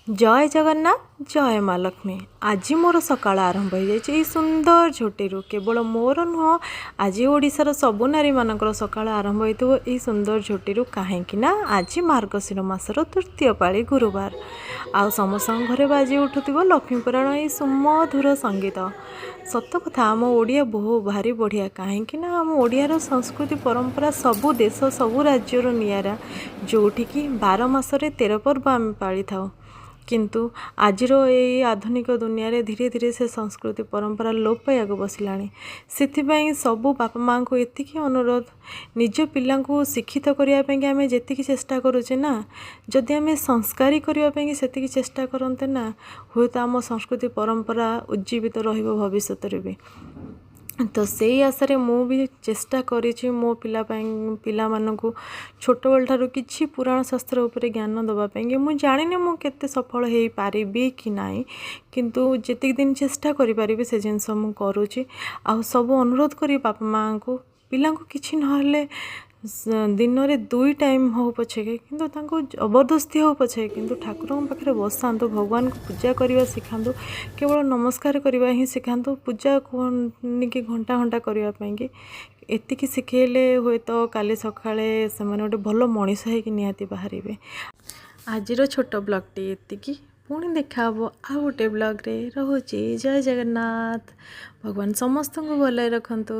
जय जगन्नाथ जय माँ लक्ष्मी। आज मोर सकाळ आरंभ हो जाए सुंदर झोटी केवल मोर नुह आज ओडिशार सबु नारी मानकर सकाळ आरंभ हो सुंदर झोटी कहीं आज मार्गशीर मासर तृतीय पाली गुरुवार आ समस्त घरे बाजी उठुव लक्ष्मीपुराण ये सुमधुर संगीत। सत कथा आम ओडिया बहु भारी बढ़िया कहीं आम ओडियार संस्कृति परंपरा सबु देश सबु राज्यर नियारा जोठिकी 12 मासरे 13 पर्व आम पाली था। किंतु आजिर ये आधुनिक दुनिया रे धीरे धीरे से संस्कृति परंपरा लोप पाइक बसलानी। से सबू बापा माँ को एतिकी अनुरोध निज पिला शिक्षित करने आम जी चेष्टा करुचे ना जदि आम संस्कारी करने से चेष्टा करते ना हुए तो आम संस्कृति परंपरा उज्जीवित भविष्य भी। तो से आशारे मु भी चेष्टा करी मो पिला मानू छोट बेल ठारू किछि पुराण शास्त्र उपरे ज्ञान दवापाई मु जानी मु केते सफल हो पारिबी कि नाई किंतु जेति दिन चेष्टा करि पारिबी से जिनस मु करूची आ सब अनुरोध करी बापा माँ को पिला को किछि नहले दिन में 2 टाइम हो पछे किंतु तांको जबरदस्ती हो पछे किंतु ठाकुर पाखे बसातु भगवान को पूजा करने शिखातु केवल नमस्कार करने ही शिखातु पूजा कि घंटा घंटा करने एतिकी शिखेले हुए तो काली सकाळे से गोटे भल मनीष होती बाहर। आजिर छोट ब्लॉगटी एतिकी पुणी देखा आ गोटे ब्लॉग रे रहुची। जय जगन्नाथ। भगवान समस्त को भल रखंतु।